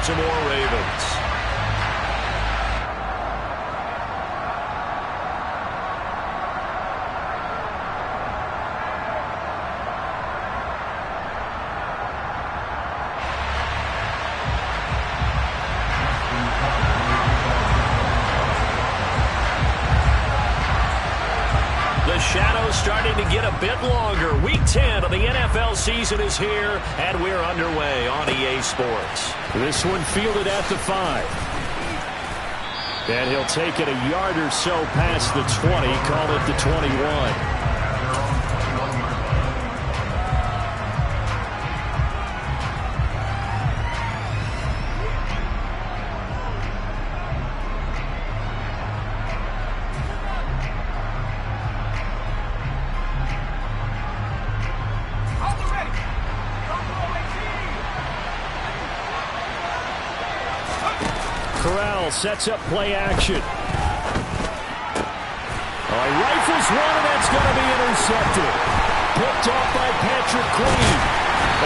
Baltimore Ravens. The shadow's starting to get a bit longer. Week 10 of the NFL season is here, and we're underway on EA Sports. This one fielded at the 5. And he'll take it a yard or so past the 20, call it the 21. Sets up play action. Rifles one, and that's going to be intercepted. Picked off by Patrick Queen.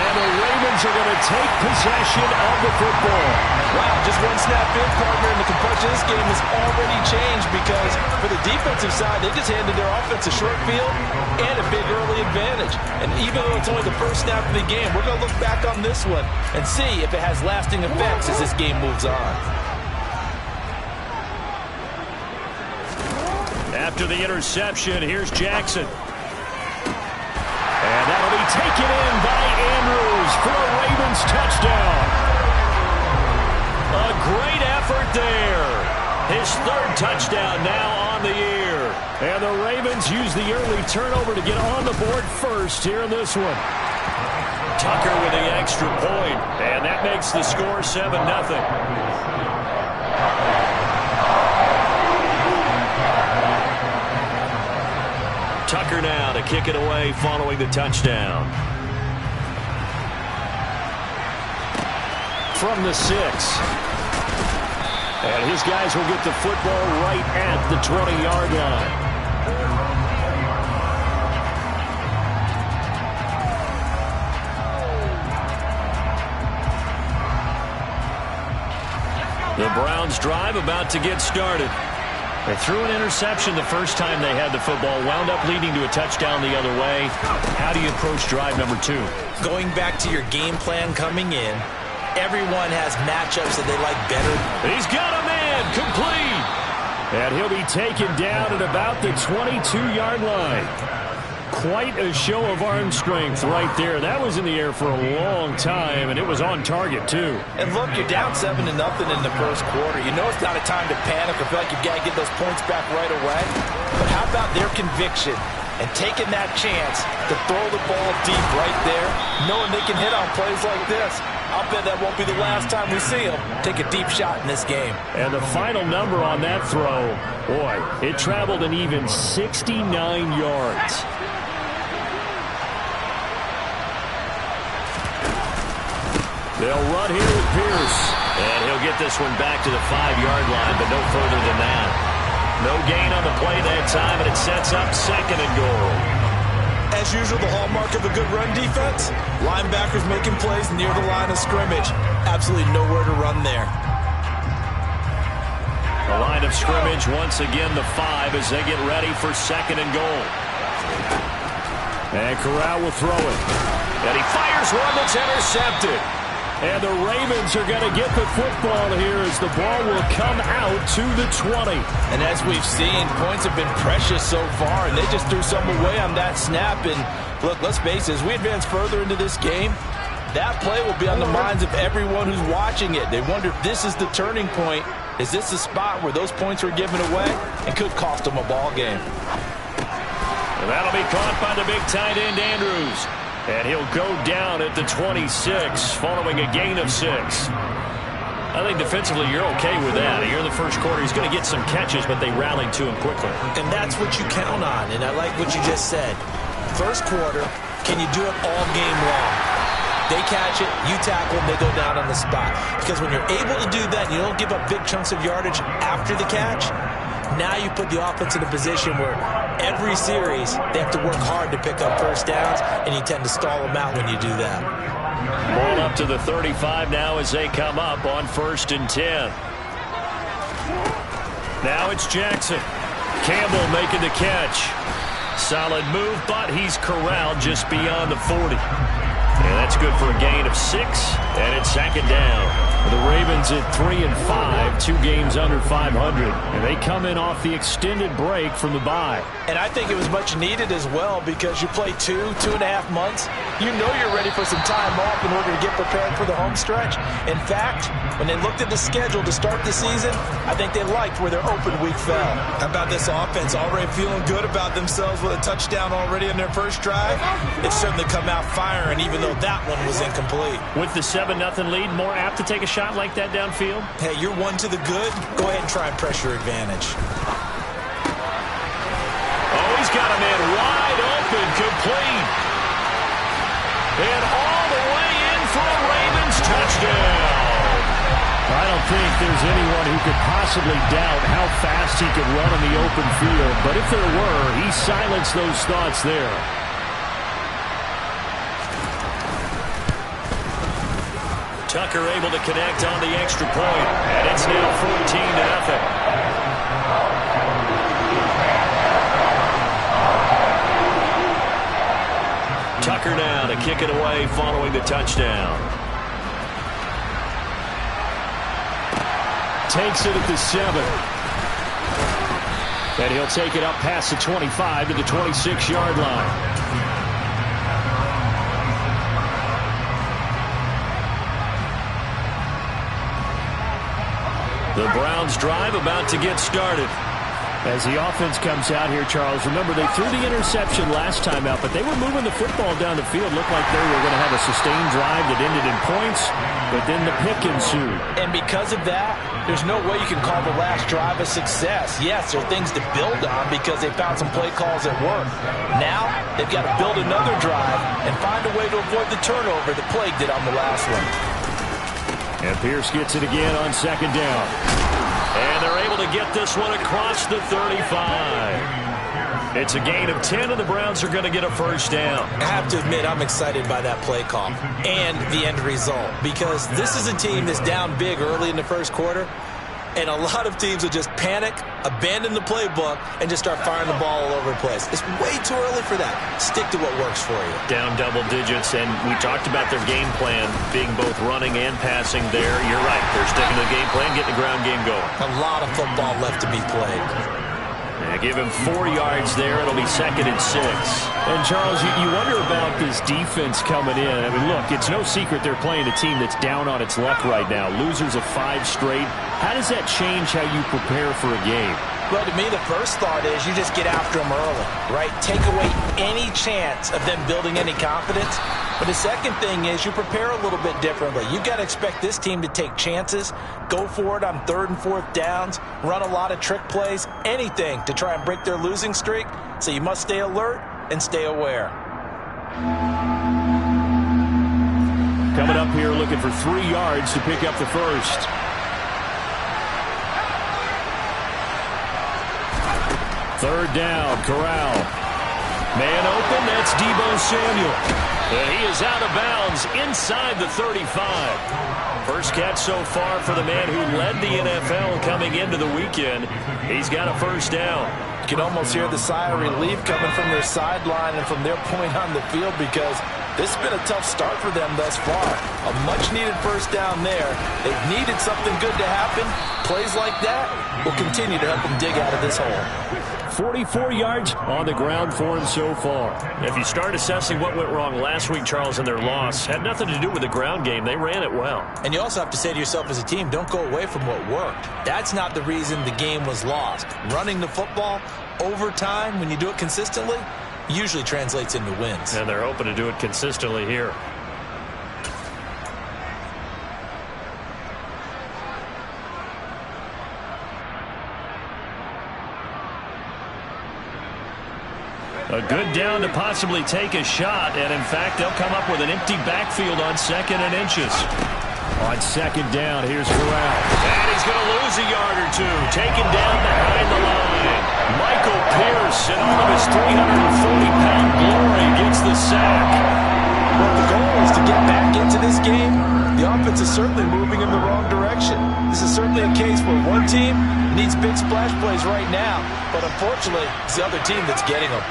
And the Ravens are going to take possession of the football. Wow, just one snap in, partner, and the complexion of this game has already changed because for the defensive side, they just handed their offense a short field and a big early advantage. And even though it's only the first snap of the game, we're going to look back on this one and see if it has lasting effects as this game moves on. After the interception, here's Jackson. And that'll be taken in by Andrews for a Ravens touchdown. A great effort there. His third touchdown now on the year. And the Ravens use the early turnover to get on the board first here in this one. Tucker with the extra point, and that makes the score 7-0. Tucker now to kick it away following the touchdown. From the 6. And his guys will get the football right at the 20-yard line. The Browns drive about to get started. They threw an interception the first time they had the football, wound up leading to a touchdown the other way. How do you approach drive number 2? Going back to your game plan coming in, everyone has matchups that they like better. He's got a man, complete. And he'll be taken down at about the 22-yard line. Quite a show of arm strength right there. That was in the air for a long time, and it was on target, too. And look, you're down 7-0 in the first quarter. You know it's not a time to panic or feel like you've got to get those points back right away. But how about their conviction and taking that chance to throw the ball deep right there, knowing they can hit on plays like this? I'll bet that won't be the last time we see them take a deep shot in this game. And the final number on that throw, boy, it traveled an even 69 yards. They'll run here with Pierce. And he'll get this one back to the 5-yard line, but no further than that. No gain on the play that time, and it sets up 2nd and goal. As usual, the hallmark of a good run defense, linebackers making plays near the line of scrimmage. Absolutely nowhere to run there. The line of scrimmage, once again, the 5 as they get ready for 2nd and goal. And Corral will throw it. And he fires one that's intercepted. And the Ravens are going to get the football here as the ball will come out to the 20. And as we've seen, points have been precious so far, and they just threw some away on that snap. And look, let's face it, as we advance further into this game, that play will be on the minds of everyone who's watching it. They wonder if this is the turning point. Is this the spot where those points were given away and could cost them a ball game? And that'll be caught by the big tight end, Andrews. And he'll go down at the 26 following a gain of 6. I think defensively you're okay with that. Here in the first quarter, he's going to get some catches, but they rallied to him quickly. And that's what you count on, and I like what you just said. First quarter, can you do it all game long? They catch it, you tackle them, they go down on the spot. Because when you're able to do that, you don't give up big chunks of yardage after the catch, now you put the offense in a position where every series they have to work hard to pick up first downs, and you tend to stall them out when you do that. Ball up to the 35 now as they come up on 1st and 10. Now it's Jackson. Campbell making the catch. Solid move, but he's corralled just beyond the 40. And that's good for a gain of 6, and it's 2nd down. The Ravens at 3-5, 2 games under 500, and they come in off the extended break from the bye. And I think it was much needed as well, because you play 2.5 months. You know you're ready for some time off in order to get prepared for the home stretch. In fact, when they looked at the schedule to start the season, I think they liked where their open week fell. How about this offense already feeling good about themselves with a touchdown already in their first drive? They've certainly come out firing, even though that one was incomplete. With the 7-0 lead, more apt to take a shot like that downfield? Hey, you're one to the good. Go ahead and try and pressure advantage. Oh, he's got a man wide open, complete. And all the way in for a Ravens touchdown. I don't think there's anyone who could possibly doubt how fast he could run on the open field. But if there were, he silenced those thoughts there. Tucker able to connect on the extra point, and it's now 14-0. Tucker now to kick it away following the touchdown. Takes it at the 7. And he'll take it up past the 25 to the 26-yard line. The Browns drive about to get started. As the offense comes out here, Charles, remember they threw the interception last time out, but they were moving the football down the field. Looked like they were going to have a sustained drive that ended in points, but then the pick ensued. And because of that, there's no way you can call the last drive a success. Yes, there are things to build on because they found some play calls that work. Now, they've got to build another drive and find a way to avoid the turnover that plagued it on the last one. And Pierce gets it again on 2nd down. And they're able to get this one across the 35. It's a gain of 10, and the Browns are going to get a 1st down. I have to admit, I'm excited by that play call and the end result, because this is a team that's down big early in the first quarter, and a lot of teams will just panic, abandon the playbook, and just start firing the ball all over the place. It's way too early for that. Stick to what works for you. Down double digits, and we talked about their game plan being both running and passing there. You're right. They're sticking to the game plan, getting the ground game going. A lot of football left to be played. Give him 4 yards there. It'll be 2nd and 6. And, Charles, you wonder about this defense coming in. I mean, look, it's no secret they're playing a team that's down on its luck right now. Losers of 5 straight. How does that change how you prepare for a game? Well, to me, the first thought is you just get after them early, right? Take away any chance of them building any confidence. But the second thing is you prepare a little bit differently. You've got to expect this team to take chances, go for it on 3rd and 4th downs, run a lot of trick plays, anything to try and break their losing streak. So you must stay alert and stay aware. Coming up here looking for 3 yards to pick up the 1st. Third down, Corral. Man open, that's Deebo Samuel. And he is out of bounds inside the 35. First catch so far for the man who led the NFL coming into the weekend. He's got a 1st down. You can almost hear the sigh of relief coming from their sideline and from their point on the field, because this has been a tough start for them thus far. A much-needed 1st down there. They've needed something good to happen. Plays like that will continue to help them dig out of this hole. 44 yards on the ground for him so far. If you start assessing what went wrong last week, Charles, in their loss, had nothing to do with the ground game. They ran it well. And you also have to say to yourself as a team, don't go away from what worked. That's not the reason the game was lost. Running the football over time, when you do it consistently, usually translates into wins. And they're hoping to do it consistently here. A good down to possibly take a shot, and in fact, they'll come up with an empty backfield on 2nd and inches. On 2nd down, here's Corral. And he's going to lose a yard or 2, taken down behind the line. Michael Pierce, in all of his 340-pound glory, gets the sack. Well, the goal is to get back into this game. The offense is certainly moving in the wrong direction. This is certainly a case where one team needs big splash plays right now, but unfortunately, it's the other team that's getting them.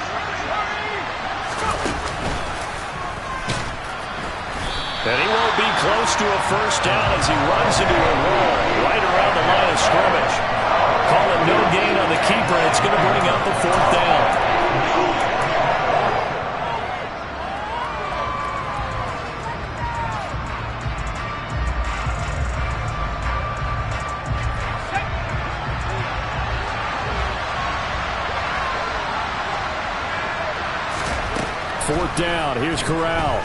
And he won't be close to a first down as he runs into a wall right around the line of scrimmage. Call it no gain on the keeper, and it's going to bring up a fourth down. Fourth down. Here's Corral.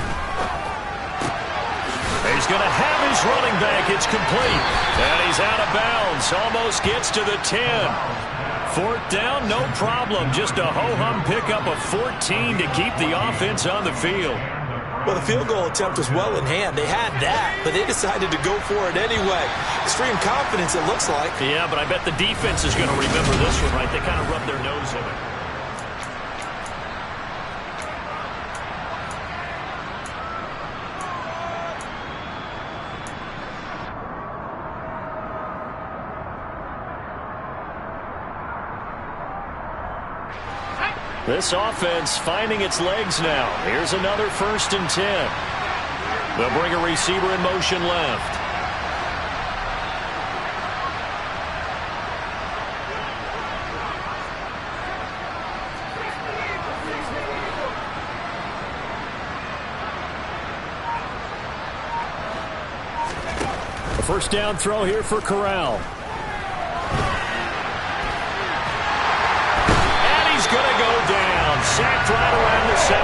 He's going to have his running back. It's complete. And he's out of bounds. Almost gets to the 10. Fourth down, no problem. Just a ho-hum pickup of 14 to keep the offense on the field. Well, the field goal attempt was well in hand. They had that, but they decided to go for it anyway. Extreme confidence, it looks like. Yeah, but I bet the defense is going to remember this one, right? They kind of rubbed their nose in it. This offense finding its legs now. Here's another 1st and 10. They'll bring a receiver in motion left. A first down throw here for Corral. Going to go down. Sacked right around the 17.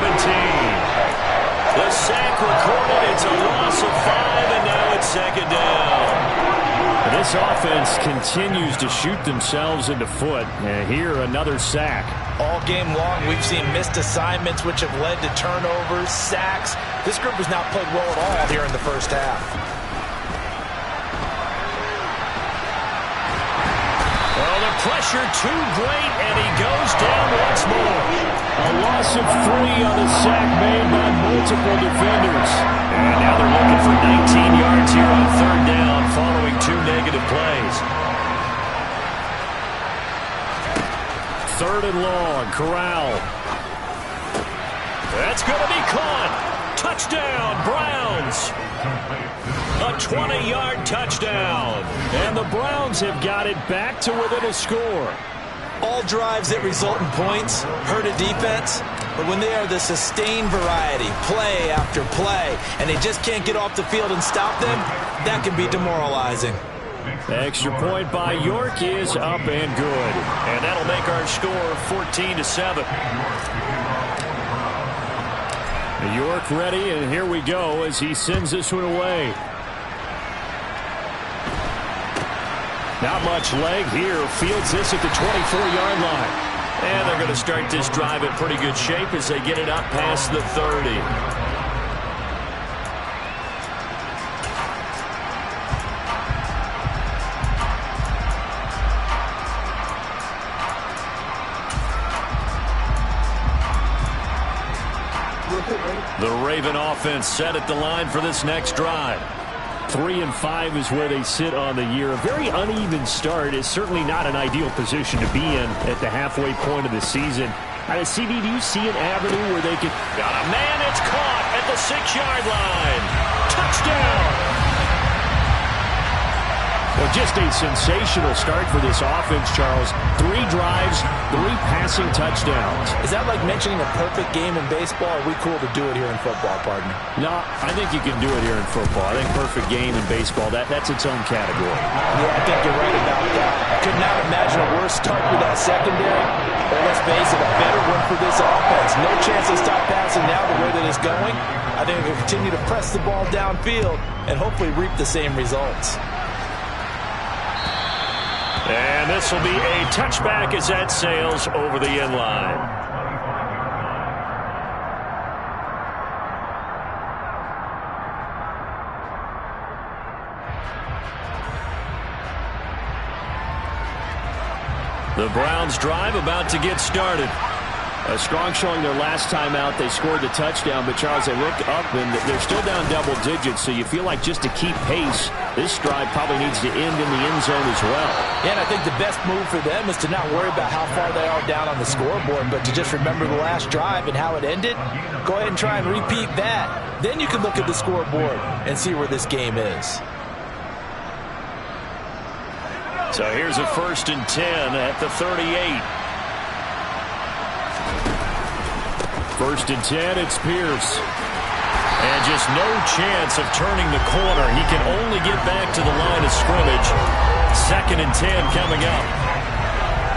The sack recorded. It's a loss of 5, and now it's 2nd down. This offense continues to shoot themselves in the foot. And here, another sack. All game long, we've seen missed assignments, which have led to turnovers, sacks. This group has not played well at all here in the first half. Pressure too great, and he goes down once more. A loss of 3 on the sack made by multiple defenders. And now they're looking for 19 yards here on 3rd down following 2 negative plays. 3rd and long, Corral. That's going to be caught. Touchdown, Browns. A 20-yard touchdown. And the Browns have got it back to within a score. All drives that result in points hurt a defense, but when they are the sustained variety, play after play, and they just can't get off the field and stop them, that can be demoralizing. Extra point by York is up and good. And that'll make our score 14-7. York ready, and here we go as he sends this one away. Not much leg here. Fields this at the 24-yard line. And they're going to start this drive in pretty good shape as they get it up past the 30. The Raven offense set at the line for this next drive. 3-5 is where they sit on the year. A very uneven start is certainly not an ideal position to be in at the halfway point of the season. CD, do you see an avenue where they could... Got a man, it's caught at the 6-yard line. Touchdown! Well, just a sensational start for this offense, Charles. 3 drives, 3 passing touchdowns. Is that like mentioning a perfect game in baseball? Or are we cool to do it here in football, partner? No, I think you can do it here in football. I think perfect game in baseball, that's its own category. Yeah, I think you're right about that. Could not imagine a worse start with that secondary. But let's face it, a better one for this offense. No chance to stop passing now the way that it's going. I think we'll continue to press the ball downfield and hopefully reap the same results. And this will be a touchback as that sails over the end line. The Browns drive about to get started. A strong showing their last time out. They scored the touchdown, but Charles, they look up and they're still down double digits, so you feel like just to keep pace, this drive probably needs to end in the end zone as well. Yeah, and I think the best move for them is to not worry about how far they are down on the scoreboard, but to just remember the last drive and how it ended. Go ahead and try and repeat that. Then you can look at the scoreboard and see where this game is. So here's a 1st and 10 at the 38. 1st and 10, it's Pierce. And just no chance of turning the corner. He can only get back to the line of scrimmage. 2nd and 10 coming up.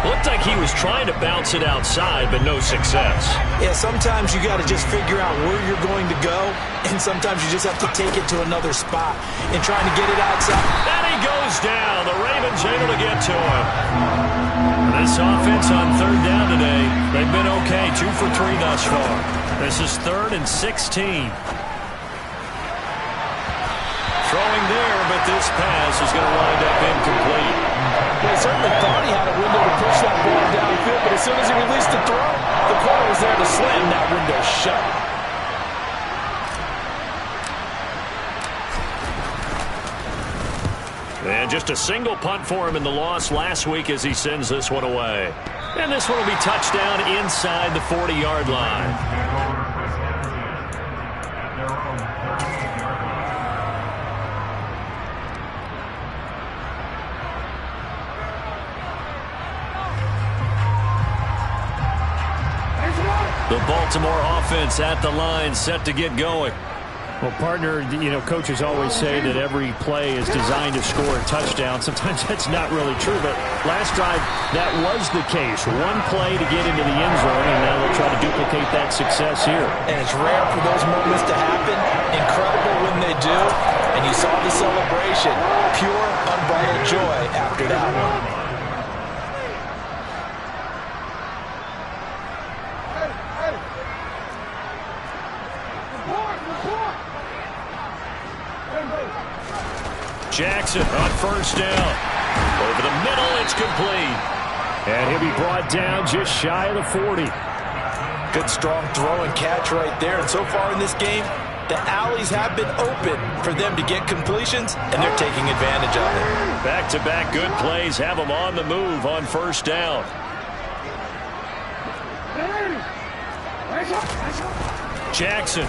Looked like he was trying to bounce it outside, but no success. Yeah, sometimes you got to just figure out where you're going to go, and sometimes you just have to take it to another spot and trying to get it outside. And he goes down. The Ravens able to get to him. This offense on 3rd down today, they've been okay. 2 for 3 thus far. This is 3rd and 16. Throwing there, but this pass is going to wind up incomplete. Well, he certainly thought he had a window to push that ball downfield, but as soon as he released the throw, the corner was there to slam that window shut. And just a single punt for him in the loss last week as he sends this one away. And this one will be touchdown inside the 40-yard line. The Baltimore offense at the line, set to get going. Well, partner, coaches always say that every play is designed to score a touchdown. Sometimes that's not really true, but last drive, that was the case. One play to get into the end zone, and now they'll try to duplicate that success here. And it's rare for those moments to happen. Incredible when they do. And you saw the celebration. Pure, unbridled joy after that one. Jackson on 1st down. Over the middle, it's complete. And he'll be brought down just shy of the 40. Good strong throw and catch right there. And so far in this game, the alleys have been open for them to get completions, and they're taking advantage of it. Back-to-back good plays have them on the move on 1st down. Jackson.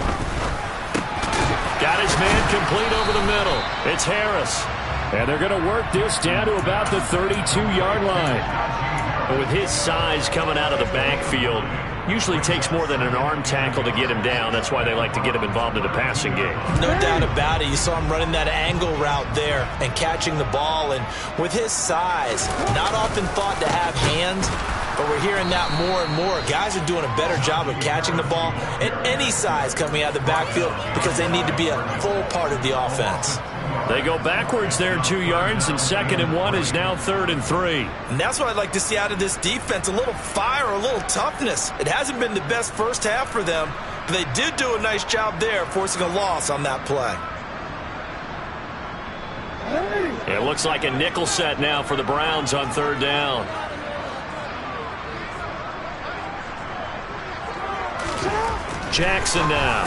Got his man complete over the middle. It's Harris. And they're going to work this down to about the 32-yard line. But with his size coming out of the backfield, usually takes more than an arm tackle to get him down. That's why they like to get him involved in the passing game. No doubt about it. You saw him running that angle route there and catching the ball. And with his size, not often thought to have hands, but we're hearing that more and more. Guys are doing a better job of catching the ball at any size coming out of the backfield because they need to be a full part of the offense. They go backwards there 2 yards, and 2nd and 1 is now 3rd and 3. And that's what I'd like to see out of this defense, a little fire, a little toughness. It hasn't been the best first half for them, but they did do a nice job there forcing a loss on that play. It looks like a nickel set now for the Browns on 3rd down. Jackson now.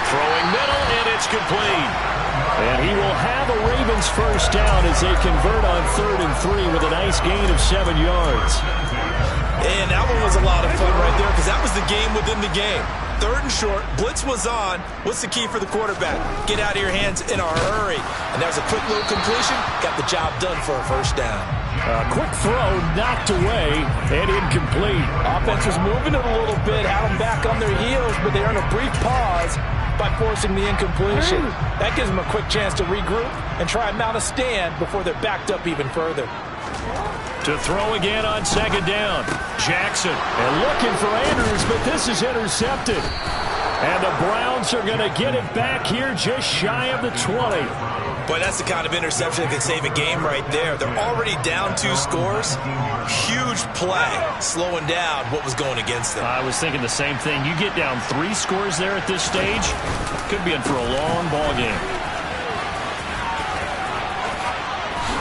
Throwing middle, and it's complete. And he will have a Ravens 1st down as they convert on 3rd and 3 with a nice gain of 7 yards. And that one was a lot of fun right there because that was the game within the game. 3rd and short, blitz was on. What's the key for the quarterback? Get out of your hands in a hurry. And that was a quick little completion. Got the job done for a 1st down. A quick throw, knocked away, and incomplete. Offense was moving it a little bit, had them back on their heels, but they earned a brief pause by forcing the incompletion. That gives them a quick chance to regroup and try and mount a stand before they're backed up even further. To throw again on 2nd down. Jackson, and looking for Andrews, but this is intercepted. And the Browns are going to get it back here just shy of the 20. Boy, that's the kind of interception that could save a game right there. They're already down 2 scores. Huge play, slowing down what was going against them. I was thinking the same thing. You get down 3 scores there at this stage, could be in for a long ball game.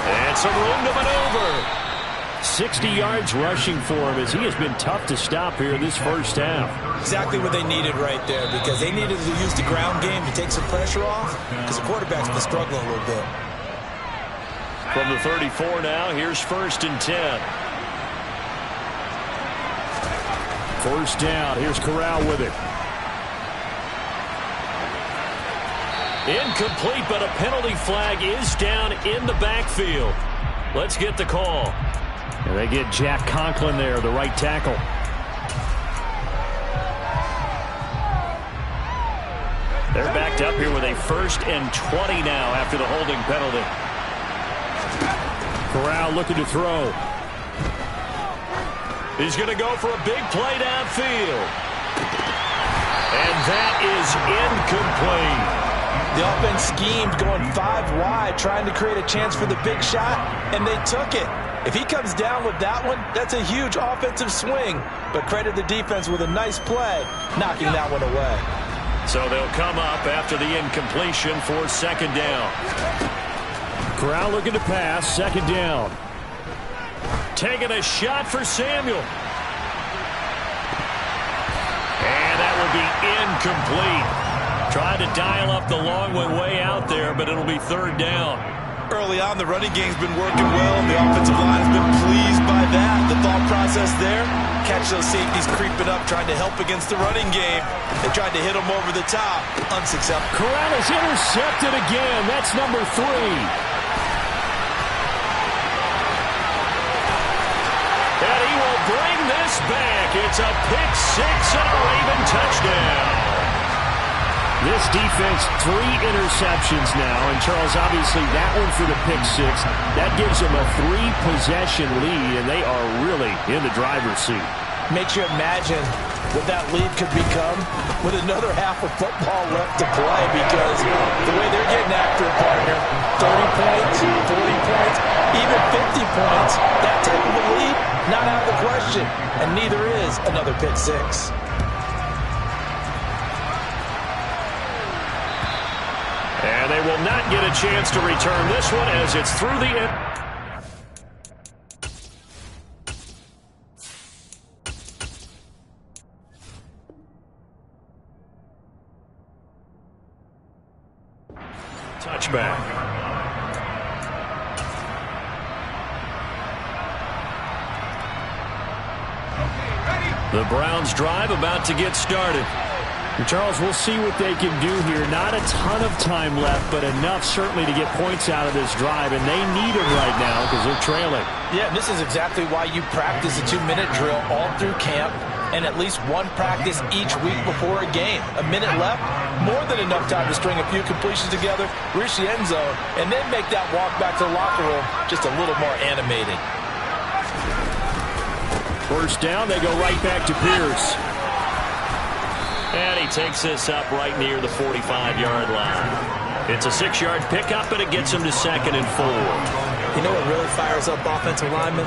And some room to maneuver. 60 yards rushing for him as he has been tough to stop here this first half. Exactly what they needed right there, because they needed to use the ground game to take some pressure off, because the quarterback's been struggling a little bit. From the 34 now, here's 1st and 10. First down, here's Corral with it. Incomplete, but a penalty flag is down in the backfield. Let's get the call. And they get Jack Conklin there, the right tackle. They're backed up here with a 1st and 20 now after the holding penalty. Corral looking to throw. He's going to go for a big play downfield. And that is incomplete. The offense schemed going 5 wide, trying to create a chance for the big shot, and they took it. If he comes down with that one, that's a huge offensive swing. But credit the defense with a nice play, knocking that one away. So they'll come up after the incompletion for 2nd down. Corral looking to pass, 2nd down. Taking a shot for Samuel. And that will be incomplete. Tried to dial up the long one way out there, but it'll be 3rd down. Early on, the running game's been working well, and the offensive line has been pleased by that. The thought process there, catch those safeties creeping up, trying to help against the running game. They tried to hit them over the top. Unsuccessful. Corral is intercepted again. That's number 3. And he will bring this back. It's a pick 6 and a Raven touchdown. This defense, 3 interceptions now. And, Charles, obviously that one for the pick 6. That gives them a 3-possession lead, and they are really in the driver's seat. Makes you imagine what that lead could become with another half of football left to play, because the way they're getting after it, partner, 30 points, 40 points, even 50 points, that type of a lead, not out of the question. And neither is another pick 6. And they will not get a chance to return this one as it's through the end. Touchback. The Browns drive about to get started. And Charles, we'll see what they can do here. Not a ton of time left, but enough certainly to get points out of this drive, and they need them right now because they're trailing. Yeah, this is exactly why you practice a 2-minute drill all through camp, and at least one practice each week before a game. A minute left, more than enough time to string a few completions together, reach the end zone, and then make that walk back to the locker room just a little more animated. First down, they go right back to Pierce. And he takes this up right near the 45-yard line. It's a 6-yard pickup, and it gets him to 2nd and 4. You know what really fires up offensive linemen?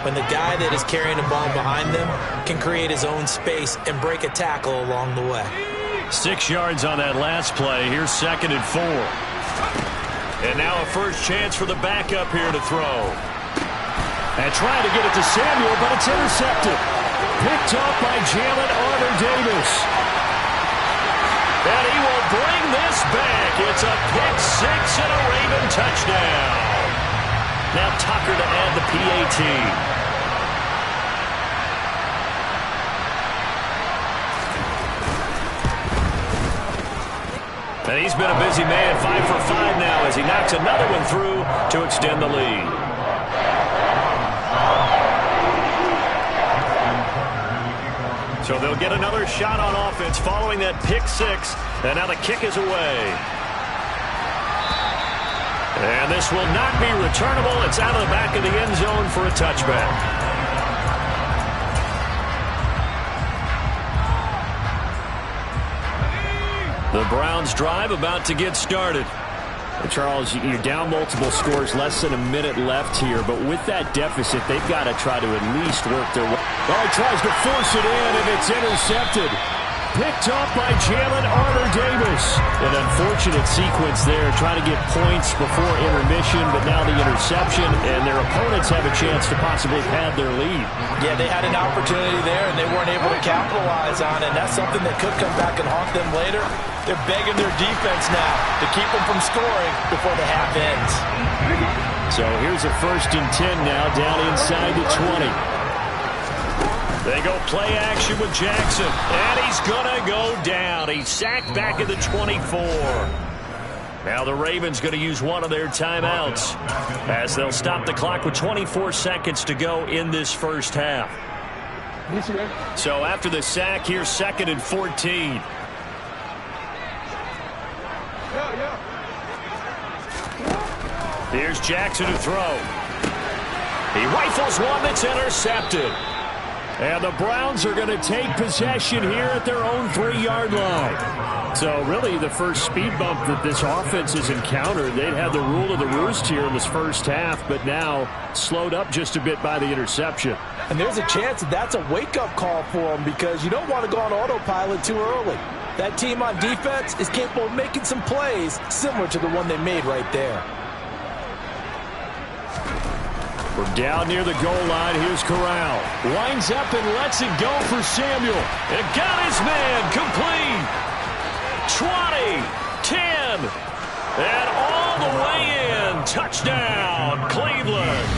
When the guy that is carrying the ball behind them can create his own space and break a tackle along the way. 6 yards on that last play. Here's 2nd and 4. And now a first chance for the backup here to throw. And trying to get it to Samuel, but it's intercepted. Picked up by Jalen Armour-Davis. And he will bring this back. It's a pick 6 and a Raven touchdown. Now Tucker to add the PAT. And he's been a busy man, 5 for 5 now as he knocks another one through to extend the lead. So they'll get another shot on offense following that pick 6. And now the kick is away. And this will not be returnable. It's out of the back of the end zone for a touchback. The Browns drive about to get started. Charles, you're down multiple scores, less than a minute left here, but with that deficit, they've got to try to at least work their way. Oh, he tries to force it in, and it's intercepted. picked off by Jalen Armour-Davis. An unfortunate sequence there, trying to get points before intermission, but now the interception, and their opponents have a chance to possibly pad their lead. Yeah, they had an opportunity there, and they weren't able to capitalize on it. And that's something that could come back and haunt them later. They're begging their defense now to keep them from scoring before the half ends. So here's a 1st and 10 now, down inside the 20. They go play action with Jackson, and he's going to go down. He's sacked back at the 24. Now the Ravens going to use one of their timeouts as they'll stop the clock with 24 seconds to go in this first half. So after the sack, here's 2nd and 14. Here's Jackson to throw. He rifles one that's intercepted. And the Browns are going to take possession here at their own 3-yard line. So really the first speed bump that this offense has encountered. They'd had the rule of the roost here in this first half, but now slowed up just a bit by the interception. And there's a chance that that's a wake-up call for them, because you don't want to go on autopilot too early. That team on defense is capable of making some plays similar to the one they made right there. We're down near the goal line. Here's Corral. Winds up and lets it go for Samuel. And got his man complete. 20, 10, and all the way in. Touchdown, Cleveland.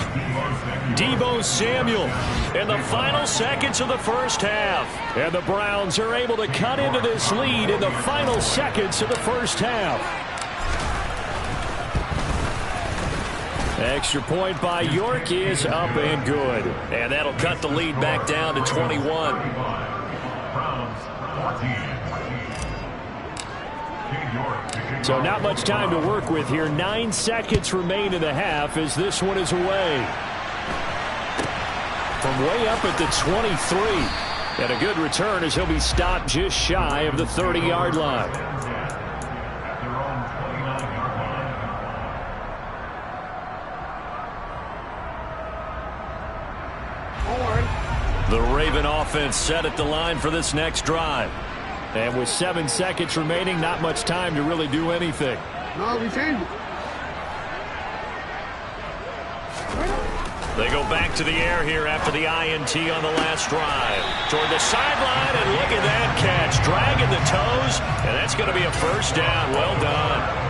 Deebo Samuel in the final seconds of the first half. And the Browns are able to cut into this lead in the final seconds of the first half. Extra point by York is up and good. And that'll cut the lead back down to 21. So not much time to work with here. 9 seconds remain in the half as this one is away. From way up at the 23. And a good return as he'll be stopped just shy of the 30-yard line. The Raven offense set at the line for this next drive. And with 7 seconds remaining, not much time to really do anything. No, we changed it. They go back to the air here after the INT on the last drive. Toward the sideline, and look at that catch. Dragging the toes, and that's going to be a first down. Well done.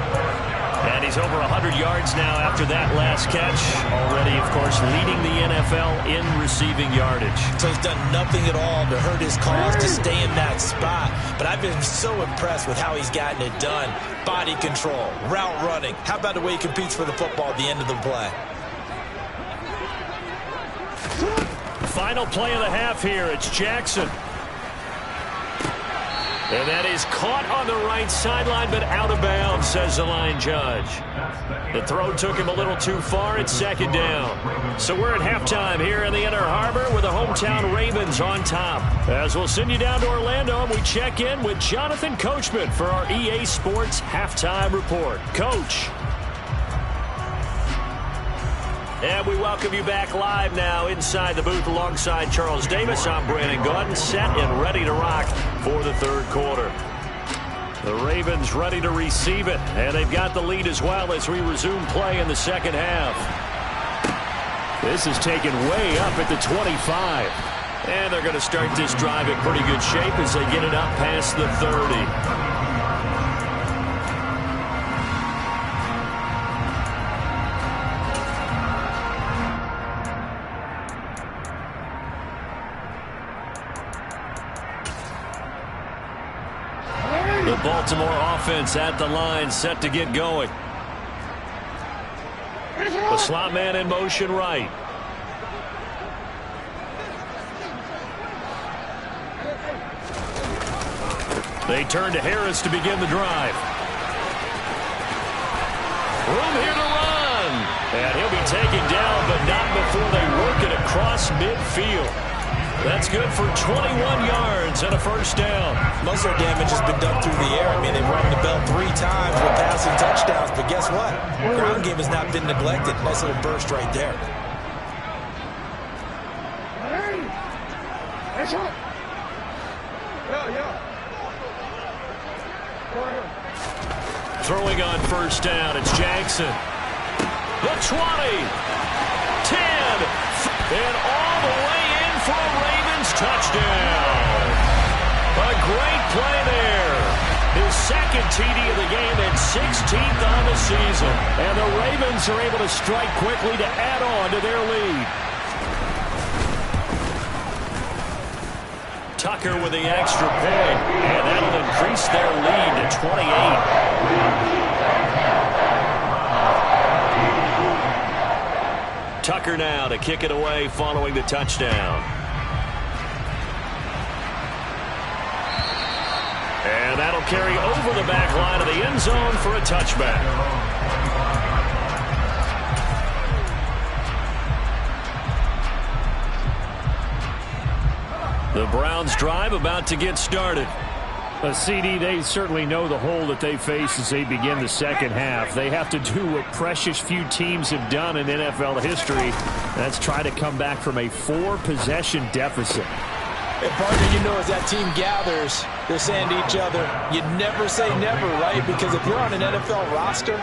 And he's over 100 yards now after that last catch. Already, of course, leading the NFL in receiving yardage. So he's done nothing at all to hurt his cause to stay in that spot. But I've been so impressed with how he's gotten it done. Body control, route running. How about the way he competes for the football at the end of the play? Final play of the half here. It's Jackson. And that is caught on the right sideline, but out of bounds, says the line judge. The throw took him a little too far. It's 2nd down. So we're at halftime here in the Inner Harbor with the hometown Ravens on top. As we'll send you down to Orlando, and we check in with Jonathan Coachman for our EA Sports Halftime Report. Coach. And we welcome you back live now inside the booth alongside Charles Davis. I'm Brandon Gordon, set and ready to rock for the third quarter. The Ravens ready to receive it, and they've got the lead as well as we resume play in the second half. This is taken way up at the 25. And they're going to start this drive in pretty good shape as they get it up past the 30. The Baltimore offense at the line, set to get going. The slot man in motion right. They turn to Harris to begin the drive. Room here to run. And he'll be taken down, but not before they work it across midfield. That's good for 21 yards and a first down. Most of their damage has been done through the air. I mean, they've rung the bell 3 times with passing touchdowns, but guess what? Ground game has not been neglected. Nice little burst right there. Throwing on first down, it's Jackson. The 20, 10, and all the way in for a Ravens touchdown. A great play there. His second TD of the game and 16th on the season. And the Ravens are able to strike quickly to add on to their lead. Tucker with the extra point, and that'll increase their lead to 28. Tucker now to kick it away following the touchdown. And that'll carry over the back line of the end zone for a touchback. The Browns drive about to get started. CD, they certainly know the hole that they face as they begin the second half. They have to do what precious few teams have done in NFL history. That's try to come back from a 4-possession deficit. And partner, you know, as that team gathers, they're saying to each other, you never say never, right? Because if you're on an NFL roster,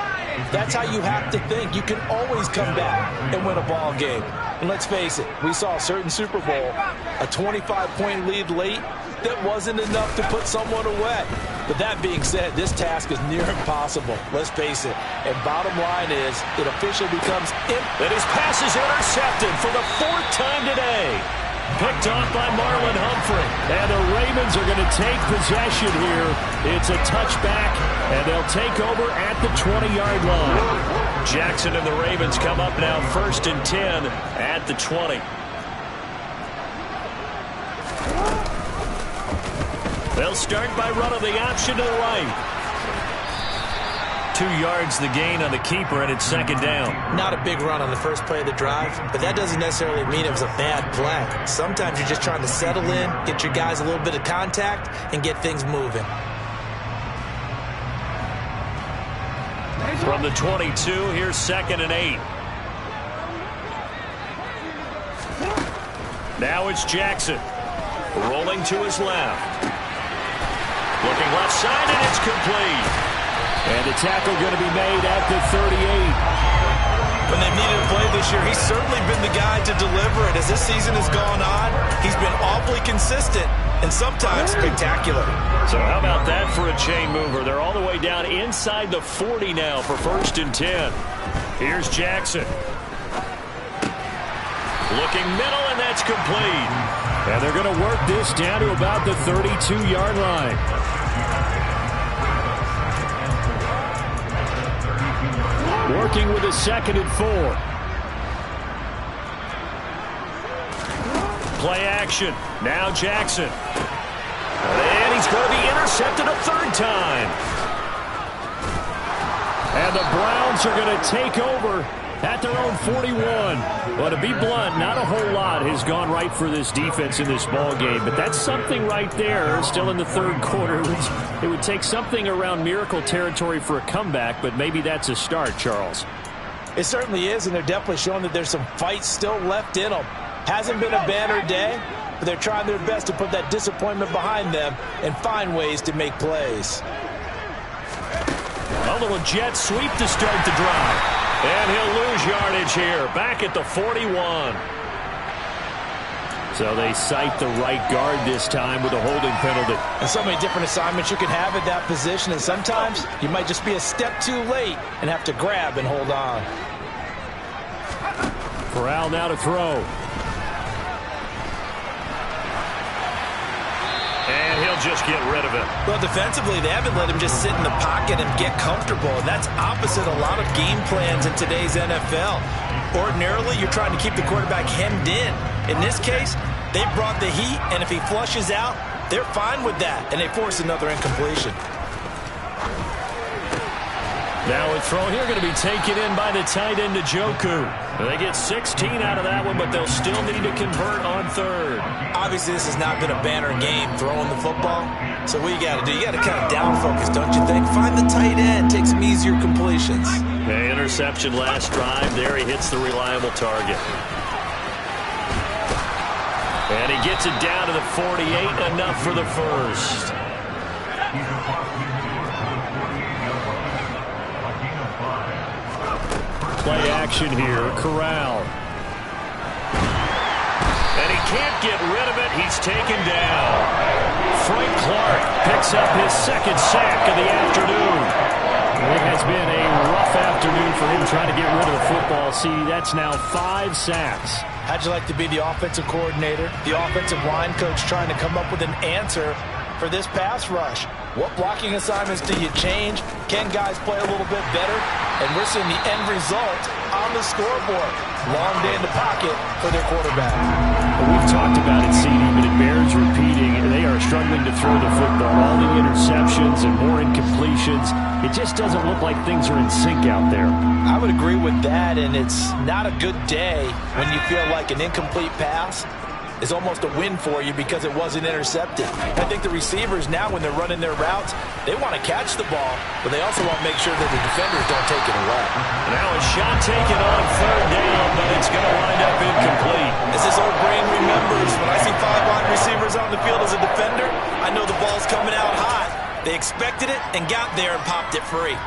that's how you have to think. You can always come back and win a ball game. And let's face it, we saw a certain Super Bowl, a 25-point lead late, that wasn't enough to put someone away. But that being said, this task is near impossible. Let's face it. And bottom line is, it officially becomes and his pass is intercepted for the 4th time today. Picked off by Marlon Humphrey. And the Ravens are going to take possession here. It's a touchback, and they'll take over at the 20-yard line. Jackson and the Ravens come up now 1st and 10 at the 20. They'll start by running the option to the right. 2 yards the gain on the keeper, and it's 2nd down. Not a big run on the first play of the drive, but that doesn't necessarily mean it was a bad play. Sometimes you're just trying to settle in, get your guys a little bit of contact, and get things moving. From the 22, here's 2nd and 8. Now it's Jackson. Rolling to his left. Looking left side, and it's complete. And the tackle going to be made at the 38. When they've needed a play this year, he's certainly been the guy to deliver it. As this season has gone on, he's been awfully consistent and sometimes spectacular. So how about that for a chain mover? They're all the way down inside the 40 now for 1st and 10. Here's Jackson. Looking middle, and that's complete. And they're going to work this down to about the 32-yard line. Working with a 2nd and 4. Play action. Now Jackson. And he's going to be intercepted a 3rd time. And the Browns are going to take over at their own 41. Well, to be blunt, not a whole lot has gone right for this defense in this ball game, but that's something right there. Still in the 3rd quarter. It would take something around miracle territory for a comeback, but maybe that's a start, Charles. It certainly is, and they're definitely showing that there's some fight still left in them. Hasn't been a banner day, but they're trying their best to put that disappointment behind them and find ways to make plays. A little jet sweep to start the drive. And he'll lose yardage here, back at the 41. So they cite the right guard this time with a holding penalty. And so many different assignments you can have at that position, and sometimes you might just be a step too late and have to grab and hold on. Corral now to throw. And he'll just get rid of it. Well, defensively, they haven't let him just sit in the pocket and get comfortable. And that's opposite a lot of game plans in today's NFL. Ordinarily, you're trying to keep the quarterback hemmed in. In this case, they brought the heat, and if he flushes out, they're fine with that. And they force another incompletion. Now a throw here going to be taken in by the tight end Njoku. They get 16 out of that one, but they'll still need to convert on 3rd. Obviously, this has not been a banner game throwing the football. So what you got to do, you got to kind of down focus, don't you think? Find the tight end, take some easier completions. The interception last drive. There he hits the reliable target. And he gets it down to the 48, enough for the 1st. play action here. Corral. And he can't get rid of it. He's taken down. Frank Clark picks up his second sack of the afternoon. It has been a rough afternoon for him trying to get rid of the football. See, that's now 5 sacks. How'd you like to be the offensive coordinator, the offensive line coach trying to come up with an answer for this pass rush? What blocking assignments do you change? Can guys play a little bit better? And we're seeing the end result on the scoreboard. Long day in the pocket for their quarterback. We've talked about it, CD, but it bears repeating. They are struggling to throw the football. All the interceptions and more incompletions. It just doesn't look like things are in sync out there. I would agree with that, and it's not a good day when you feel like an incomplete pass is almost a win for you because it wasn't intercepted. I think the receivers now, when they're running their routes, they want to catch the ball, but they also want to make sure that the defenders don't take it away. Now a shot taken on third down, but it's going to wind up incomplete. As this old brain remembers, when I see 5 wide receivers on the field as a defender, I know the ball's coming out hot. They expected it and got there and popped it free.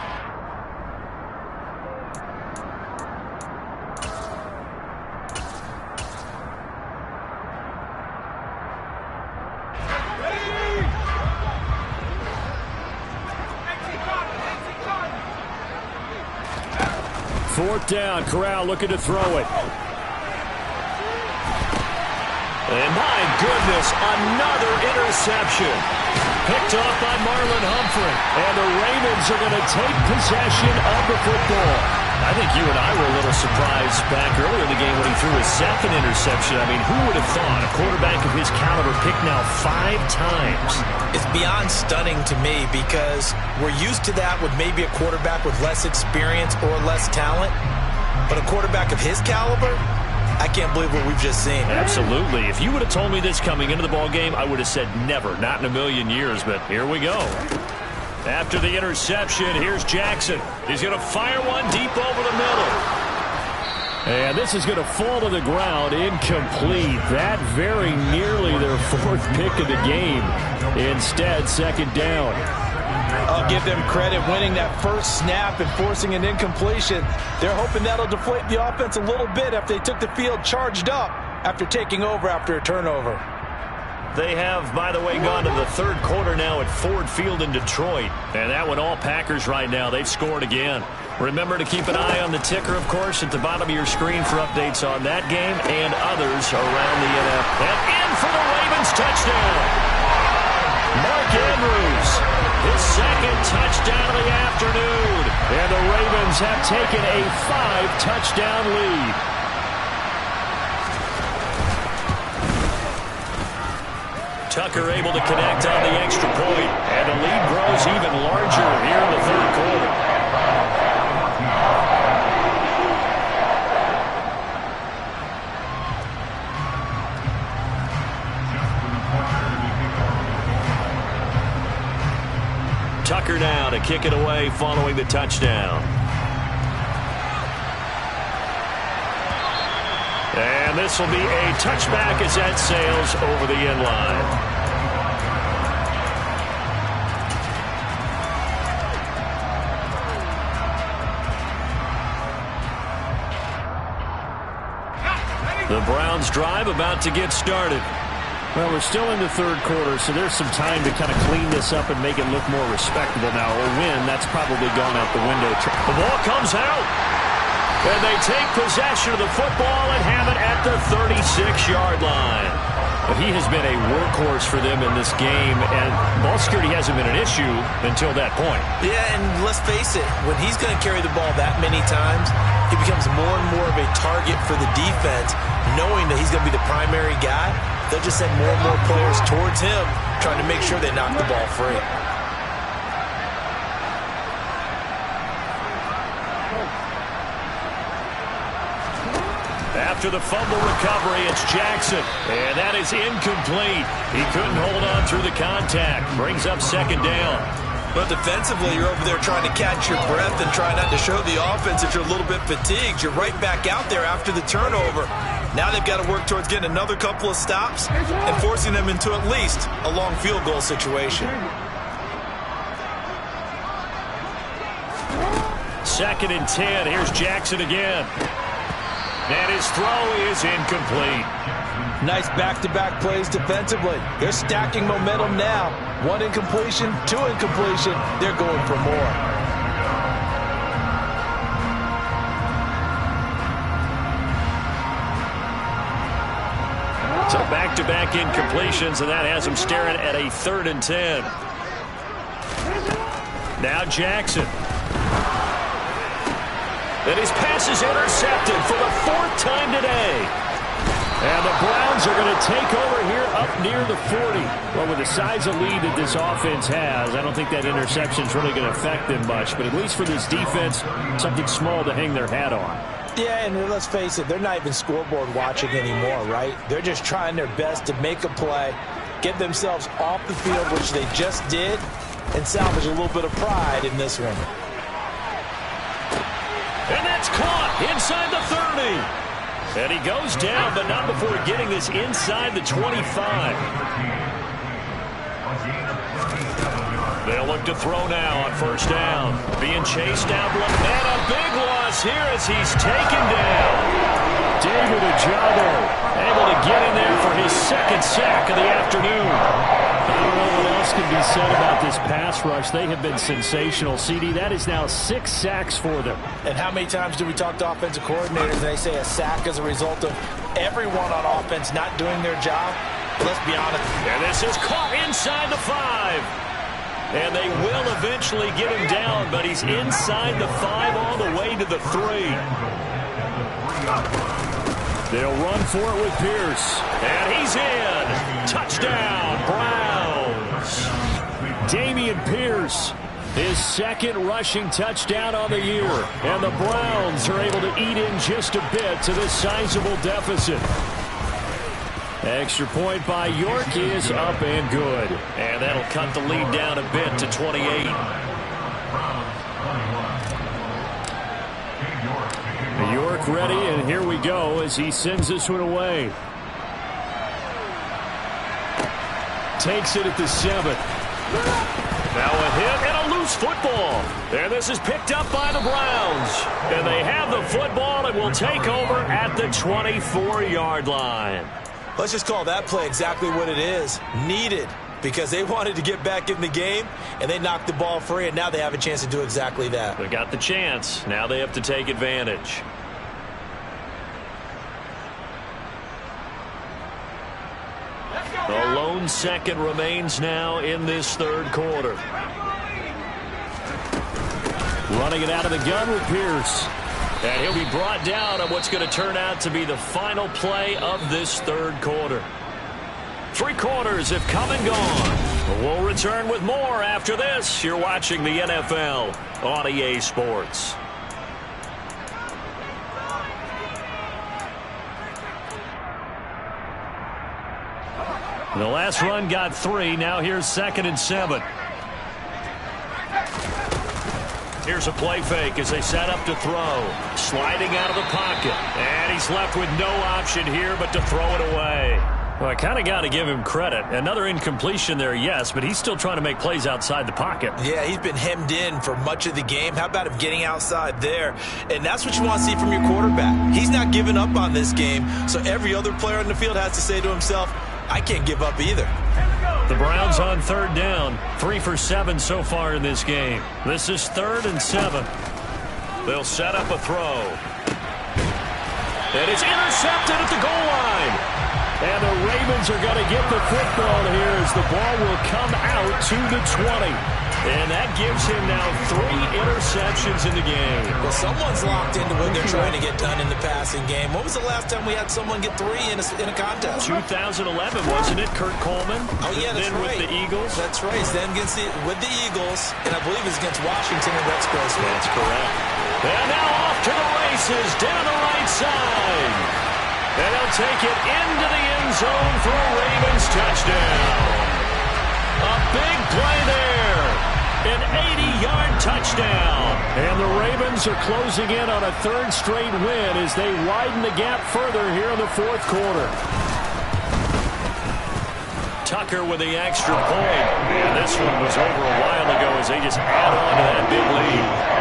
Fourth down, Corral looking to throw it. And my goodness, another interception. Picked off by Marlon Humphrey. And the Ravens are going to take possession of the football. I think you and I were a little surprised back earlier in the game when he threw his second interception. I mean, who would have thought a quarterback of his caliber picked now 5 times? It's beyond stunning to me because we're used to that with maybe a quarterback with less experience or less talent. But a quarterback of his caliber, I can't believe what we've just seen. Absolutely. If you would have told me this coming into the ball game, I would have said never, not in a million years, but here we go. After the interception, here's Jackson. He's going to fire one deep over the middle. And this is going to fall to the ground, incomplete. That very nearly their 4th pick of the game. Instead, second down. I'll give them credit winning that first snap and forcing an incompletion. They're hoping that'll deflate the offense a little bit if they took the field charged up after taking over after a turnover. They have, by the way, gone to the 3rd quarter now at Ford Field in Detroit. And that one all Packers right now. They've scored again. Remember to keep an eye on the ticker, of course, at the bottom of your screen for updates on that game and others around the NFL. And in for the Ravens touchdown. Mark Andrews, his 2nd touchdown of the afternoon. And the Ravens have taken a 5-touchdown lead. Tucker able to connect on the extra point, and the lead grows even larger here in the 3rd quarter. Tucker now to kick it away following the touchdown. And this will be a touchback as that sails over the end line. The Browns drive about to get started. Well, we're still in the 3rd quarter, so there's some time to kind of clean this up and make it look more respectable now. A win, that's probably gone out the window. The ball comes out. And they take possession of the football and have it at the 36-yard line. But he has been a workhorse for them in this game, and ball security hasn't been an issue until that point. Yeah, and let's face it, when he's going to carry the ball that many times, he becomes more and more of a target for the defense, knowing that he's going to be the primary guy. They'll just send more and more players towards him, trying to make sure they knock the ball free. After the fumble recovery, it's Jackson. And that is incomplete. He couldn't hold on through the contact. Brings up 2nd down. But defensively, you're over there trying to catch your breath and try not to show the offense that you're a little bit fatigued. You're right back out there after the turnover. Now they've got to work towards getting another couple of stops and forcing them into at least a long field goal situation. 2nd and 10. Here's Jackson again. And his throw is incomplete. Nice back-to-back plays defensively. They're stacking momentum now. 1 incompletion, 2 incompletion. They're going for more. So back-to-back incompletions, and that has him staring at a 3rd and 10. Now Jackson. And his pass is intercepted for the 4th time today. And the Browns are going to take over here up near the 40. Well, with the size of lead that this offense has, I don't think that interception is really going to affect them much. But at least for this defense, something small to hang their hat on. Yeah, and let's face it, they're not even scoreboard watching anymore, right? They're just trying their best to make a play, get themselves off the field, which they just did, and salvage a little bit of pride in this one. And that's caught inside the 30. And he goes down, but not before getting this inside the 25. They'll look to throw now on 1st down. Being chased down, and a big loss here as he's taken down. David Ojabo able to get in there for his 2nd sack of the afternoon. I don't know what else can be said about this pass rush. They have been sensational, CD. That is now 6 sacks for them. And how many times do we talk to offensive coordinators and they say a sack as a result of everyone on offense not doing their job? But let's be honest. And this is caught inside the 5. And they will eventually get him down, but he's inside the 5 all the way to the 3. They'll run for it with Pierce. And he's in. Touchdown, Browns. Dameon Pierce, his 2nd rushing touchdown on the year. And the Browns are able to eat in just a bit to this sizable deficit. Extra point by York is up and good. And that'll cut the lead down a bit to 28. York ready, and here we go as he sends this one away. Takes it at the 7. Now a hit and a loose football. And this is picked up by the Browns. And they have the football and will take over at the 24-yard line. Let's just call that play exactly what it is. Needed, because they wanted to get back in the game, and they knocked the ball free, and now they have a chance to do exactly that. They got the chance. Now they have to take advantage. The lone 2nd remains now in this 3rd quarter. Running it out of the gun with Pierce. And he'll be brought down on what's going to turn out to be the final play of this 3rd quarter. 3 quarters have come and gone. We'll return with more after this. You're watching the NFL on EA Sports. The last run got 3. Now here's 2nd and 7. Here's a play fake as they set up to throw. Sliding out of the pocket. And he's left with no option here but to throw it away. Well, I kind of got to give him credit. Another incompletion there, yes, but he's still trying to make plays outside the pocket. Yeah, he's been hemmed in for much of the game. How about him getting outside there? And that's what you want to see from your quarterback. He's not giving up on this game, so every other player on the field has to say to himself, I can't give up either. The Browns on 3rd down. 3 for 7 so far in this game. This is 3rd and 7. They'll set up a throw. And it's intercepted at the goal line. And the Ravens are going to get the football here as the ball will come out to the 20. And that gives him now 3 interceptions in the game. Well, someone's locked into what they're trying to get done in the passing game. When was the last time we had someone get 3 in a contest? 2011, wasn't it? Kurt Coleman. Oh, yeah, that's then right. With the Eagles. That's right. Then with the Eagles, and I believe it's against Washington and Rex Grossman. That's correct. And now off to the races down the right side. And they'll take it into the end zone for a Ravens touchdown. A big play there. An 80-yard touchdown. And the Ravens are closing in on a 3rd straight win as they widen the gap further here in the 4th quarter. Tucker with the extra point. And this one was over a while ago as they just add on to that big lead.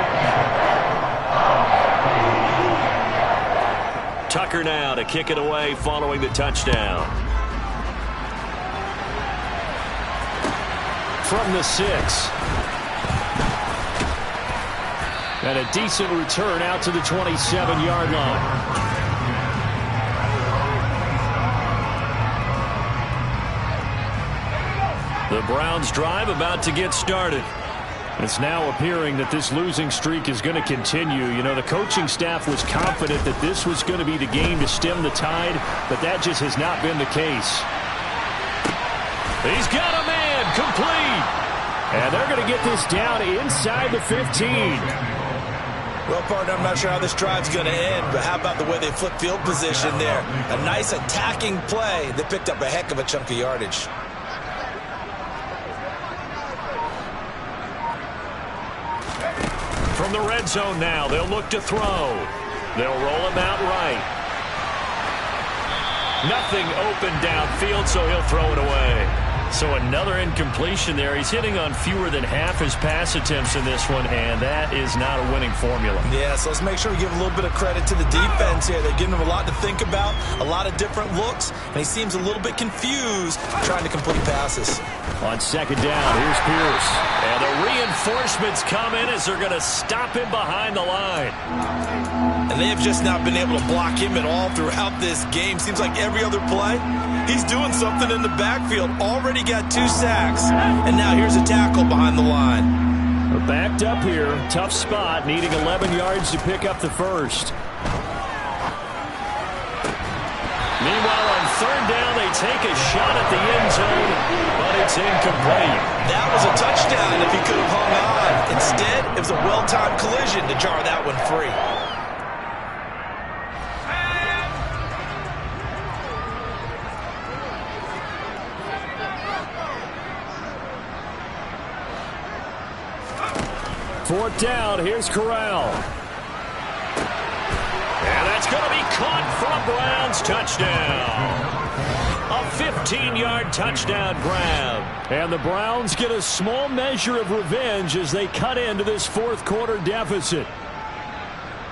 Tucker now to kick it away following the touchdown. From the 6. And a decent return out to the 27-yard line. The Browns drive about to get started. It's now appearing that this losing streak is going to continue. You know, the coaching staff was confident that this was going to be the game to stem the tide, but that just has not been the case. He's got a man complete. And they're going to get this down inside the 15. Well, partner, I'm not sure how this drive's going to end, but how about the way they flip field position there? A nice attacking play that picked up a heck of a chunk of yardage. From the red zone now, they'll look to throw. They'll roll him out right. Nothing open downfield, so he'll throw it away. So another incompletion there. He's hitting on fewer than half his pass attempts in this one, and that is not a winning formula. Yeah, so let's make sure we give a little bit of credit to the defense here. They're giving him a lot to think about, a lot of different looks, and he seems a little bit confused trying to complete passes. On second down, here's Pierce. And the reinforcements come in as they're going to stop him behind the line. And they have just not been able to block him at all throughout this game. Seems like every other play, he's doing something in the backfield. Already got 2 sacks, and now here's a tackle behind the line. We're backed up here. Tough spot, needing 11 yards to pick up the first. Meanwhile, on third down, they take a shot at the end zone, but it's incomplete. That was a touchdown if he could have hung on. Instead, it was a well-timed collision to jar that one free. Fourth down, here's Corral. And that's going to be caught for a Browns touchdown. A 15-yard touchdown grab. And the Browns get a small measure of revenge as they cut into this fourth quarter deficit.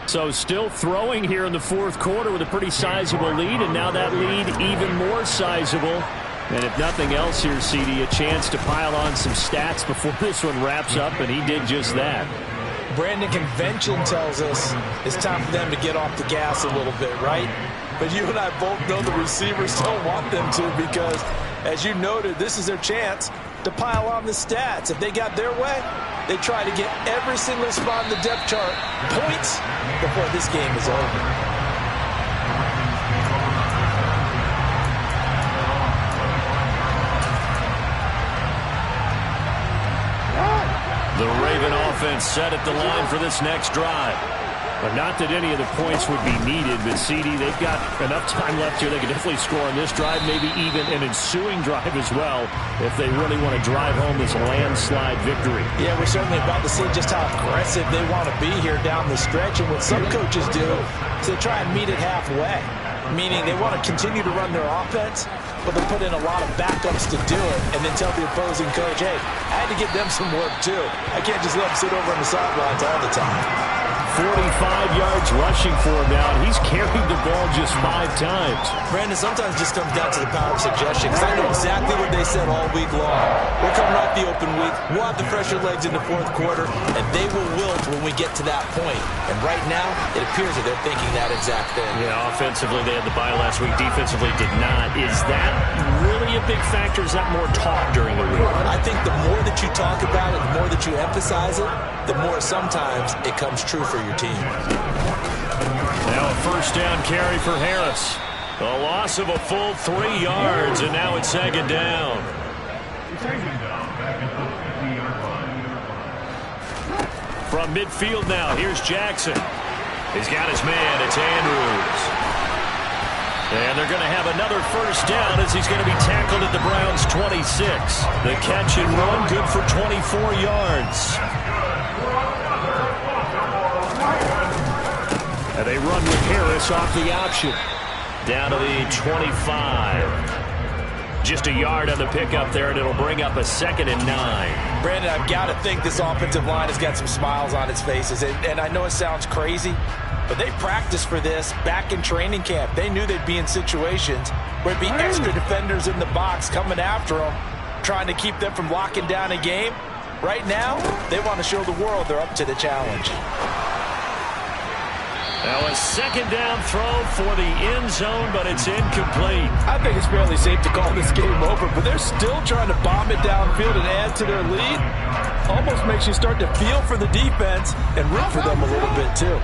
So still throwing here in the fourth quarter with a pretty sizable lead, and now that lead even more sizable. And if nothing else here, CD, a chance to pile on some stats before this one wraps up, and he did just that. Brandon, convention tells us it's time for them to get off the gas a little bit, right? But you and I both know the receivers don't want them to because, as you noted, this is their chance to pile on the stats. If they got their way, they try to get every single spot in the depth chart points before this game is over. The Raven offense set at the line for this next drive. But not that any of the points would be needed, but CD, they've got enough time left here. They can definitely score on this drive, maybe even an ensuing drive as well, if they really want to drive home this landslide victory. Yeah, we're certainly about to see just how aggressive they want to be here down the stretch. And what some coaches do is they try and meet it halfway, meaning they want to continue to run their offense, but they put in a lot of backups to do it and then tell the opposing coach, hey, I had to give them some work too. I can't just let them sit over on the sidelines all the time. 45 yards rushing for him now, and he's carried the ball just 5 times. Brandon, sometimes it just comes down to the power of suggestion, because I know exactly what they said all week long. We're coming off the open week. We'll have the fresher legs in the fourth quarter, and they will wilt when we get to that point. And right now, it appears that they're thinking that exact thing. Yeah, offensively, they had the bye last week. Defensively, did not. Is that really a big factor? Is that more talk during the week? I think the more that you talk about it, the more that you emphasize it, the more sometimes it comes true for your team. Now a first down carry for Harris. A loss of a full 3 yards, and now it's second down. From midfield now, here's Jackson. He's got his man, it's Andrews. And they're going to have another first down as he's going to be tackled at the Browns' 26. The catch and run, good for 24 yards. And they run with Harris off the option. Down to the 25. Just a yard on the pickup there, and it'll bring up a 2nd and 9. Brandon, I've got to think this offensive line has got some smiles on its faces. And I know it sounds crazy, But they practiced for this back in training camp. They knew they'd be in situations where there'd be extra defenders in the box coming after them, trying to keep them from locking down a game. Right now, they want to show the world they're up to the challenge. Now a second down throw for the end zone, but it's incomplete. I think it's fairly safe to call this game over, but they're still trying to bomb it downfield and add to their lead. Almost makes you start to feel for the defense and root for them a little bit too.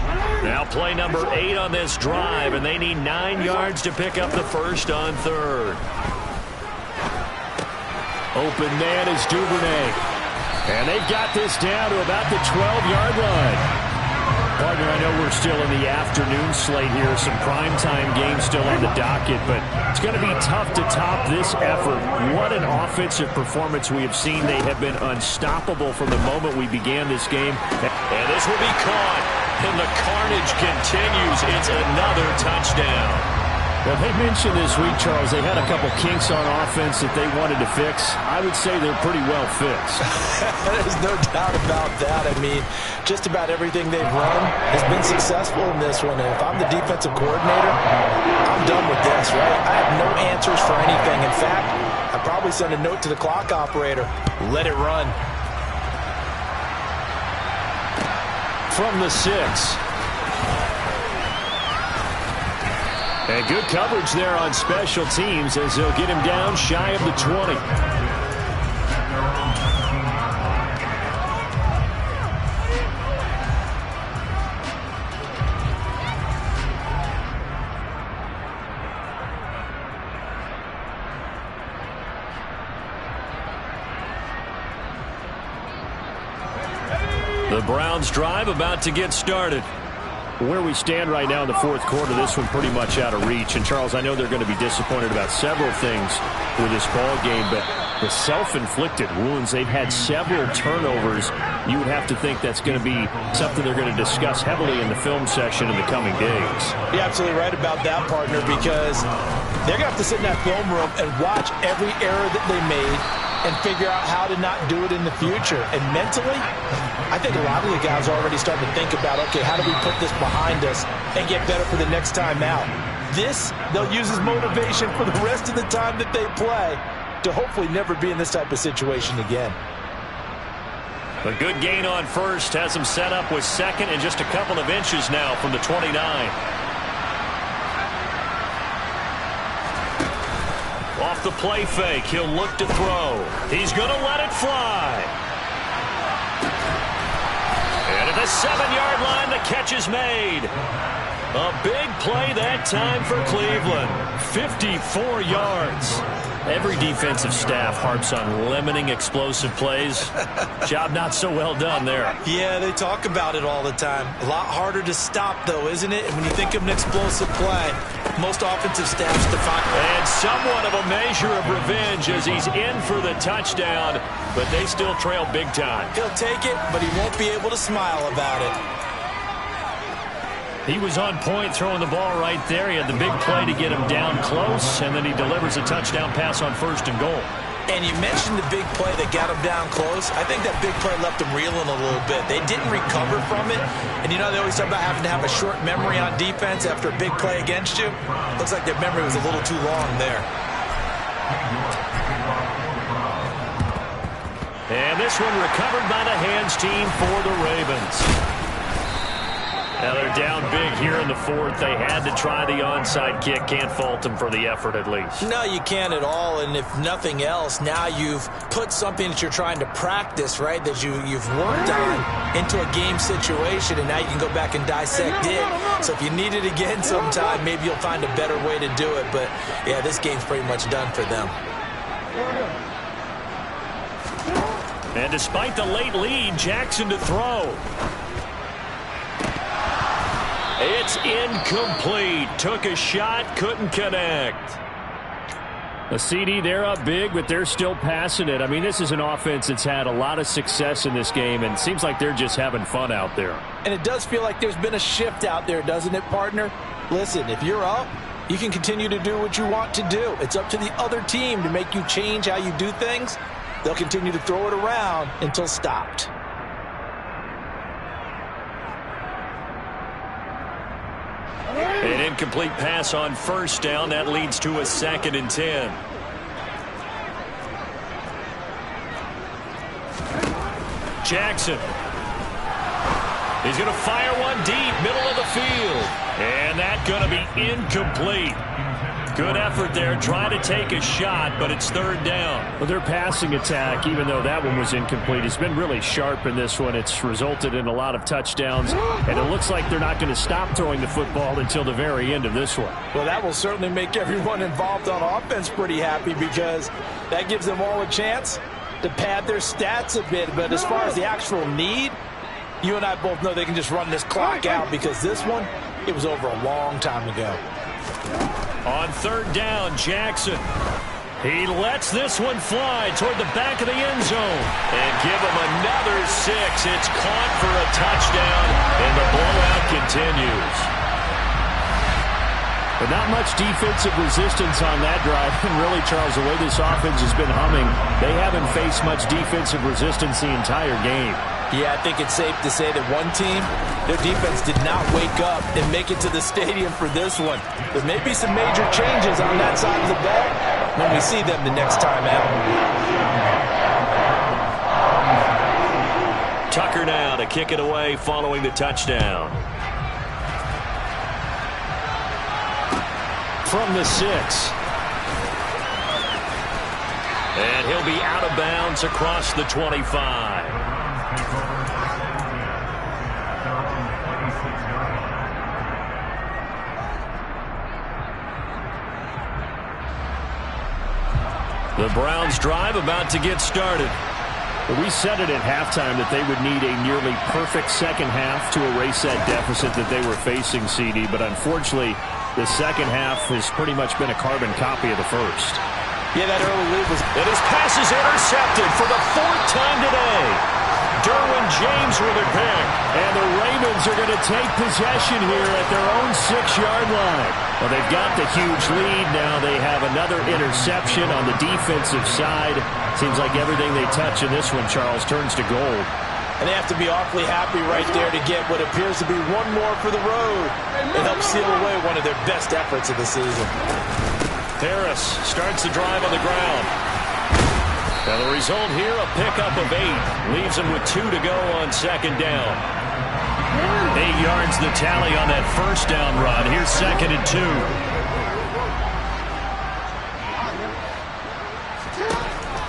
Now play number 8 on this drive, and they need 9 yards to pick up the first on third. Open man is Duvernay. And they've got this down to about the 12-yard line. Partner, I know we're still in the afternoon slate here. Some primetime games still on the docket, but it's going to be tough to top this effort. What an offensive performance we have seen. They have been unstoppable from the moment we began this game. And this will be caught, and the carnage continues. It's another touchdown. Well, they mentioned this week, Charles, they had a couple kinks on offense that they wanted to fix. I would say they're pretty well fixed. There's no doubt about that. I mean, just about everything they've run has been successful in this one. And if I'm the defensive coordinator, I'm done with this, right? I have no answers for anything. In fact, I'd probably send a note to the clock operator. Let it run. From the 6. And good coverage there on special teams as they'll get him down shy of the 20. The Browns drive about to get started. Where we stand right now in the fourth quarter, this one pretty much out of reach. And, Charles, I know they're going to be disappointed about several things with this ball game, but the self-inflicted wounds, they've had several turnovers. You would have to think that's going to be something they're going to discuss heavily in the film session in the coming days. You're absolutely right about that, partner, because they're going to have to sit in that film room and watch every error that they made and figure out how to not do it in the future. And mentally, I think a lot of the guys are already starting to think about, okay, how do we put this behind us and get better for the next time out? This, they'll use as motivation for the rest of the time that they play to hopefully never be in this type of situation again. A good gain on first has him set up with second and just a couple of inches now from the 29. Off the play fake, he'll look to throw. He's going to let it fly. And at the 7-yard line, the catch is made. A big play that time for Cleveland. 54 yards. Every defensive staff harps on limiting explosive plays. Job not so well done there. Yeah, they talk about it all the time. A lot harder to stop, though, isn't it? And when you think of an explosive play, most offensive staffs define. And somewhat of a measure of revenge as he's in for the touchdown, but they still trail big time. He'll take it, but he won't be able to smile about it. He was on point throwing the ball right there. He had the big play to get him down close, and then he delivers a touchdown pass on 1st and goal. And you mentioned the big play that got him down close. I think that big play left him reeling a little bit. They didn't recover from it. And you know, they always talk about having to have a short memory on defense after a big play against you. Looks like their memory was a little too long there. And this one recovered by the hands team for the Ravens. Now they're down big here in the 4th. They had to try the onside kick. Can't fault them for the effort at least. No, you can't at all. And if nothing else, now you've put something that you're trying to practice, right, that you've worked on into a game situation, and now you can go back and dissect it. So if you need it again sometime, maybe you'll find a better way to do it. But, yeah, this game's pretty much done for them. And despite the late lead, Jackson to throw. It's incomplete. Took a shot, couldn't connect. A CD, they're up big, but they're still passing it. I mean, this is an offense that's had a lot of success in this game, and it seems like they're just having fun out there. And it does feel like there's been a shift out there, doesn't it, partner? Listen, if you're up, you can continue to do what you want to do. It's up to the other team to make you change how you do things. They'll continue to throw it around until stopped. incomplete pass on first down. That leads to a 2nd and 10. Jackson. He's going to fire one deep, middle of the field. And that's going to be incomplete. Good effort there, trying to take a shot, but it's 3rd down. Well, their passing attack, even though that one was incomplete, has been really sharp in this one. It's resulted in a lot of touchdowns, and it looks like they're not going to stop throwing the football until the very end of this one. Well, that will certainly make everyone involved on offense pretty happy, because that gives them all a chance to pad their stats a bit. But as far as the actual need, you and I both know they can just run this clock out, because this one, it was over a long time ago. On 3rd down, Jackson. He lets this one fly toward the back of the end zone. And give him another 6. It's caught for a touchdown, and the blowout continues. But not much defensive resistance on that drive. And really, Charles, the way this offense has been humming, they haven't faced much defensive resistance the entire game. Yeah, I think it's safe to say that one team, their defense did not wake up and make it to the stadium for this one. There may be some major changes on that side of the ball when we see them the next time out. Tucker now to kick it away following the touchdown. From the 6. And he'll be out of bounds across the 25. The Browns drive about to get started. We said it at halftime that they would need a nearly perfect second half to erase that deficit that they were facing, CD. But unfortunately, the second half has pretty much been a carbon copy of the first. Yeah, that early lead was... And his pass is intercepted for the 4th time today. Derwin James with a pick. And the Ravens are going to take possession here at their own 6-yard line. Well, they've got the huge lead. Now they have another interception on the defensive side. Seems like everything they touch in this one, Charles, turns to gold. And they have to be awfully happy right there to get what appears to be one more for the road. It helps seal away one of their best efforts of the season. Harris starts the drive on the ground. Now the result here, a pickup of 8. Leaves him with 2 to go on 2nd down. 8 yards the tally on that first down run. Here's 2nd and 2.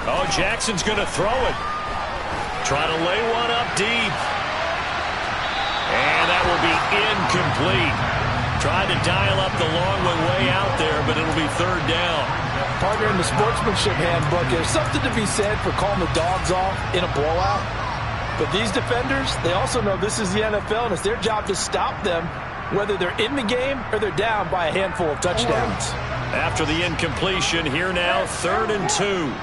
Oh, Jackson's going to throw it. Try to lay one up deep. And that will be incomplete. Tried to dial up the long one way out there, but it'll be 3rd down. Partner, in the sportsmanship handbook, there's something to be said for calling the dogs off in a blowout. But these defenders, they also know this is the NFL, and it's their job to stop them, whether they're in the game or they're down by a handful of touchdowns. After the incompletion, here now, 3rd and 2.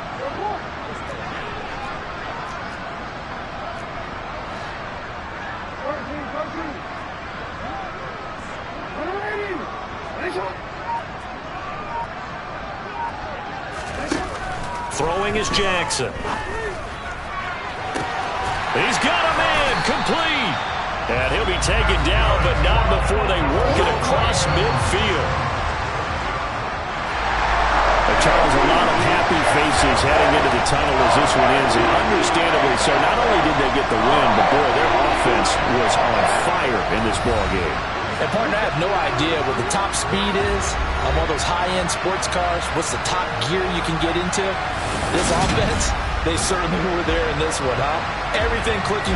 Throwing is Jackson. He's got a man, complete. And he'll be taken down, but not before they work it across midfield. Charles, a lot of happy faces heading into the tunnel as this one ends, and understandably so. Not only did they get the win, but boy, their offense was on fire in this ball game. And partner, I have no idea what the top speed is on one of those high-end sports cars. What's the top gear you can get into? This offense, they certainly were there in this one, huh? Everything clicking.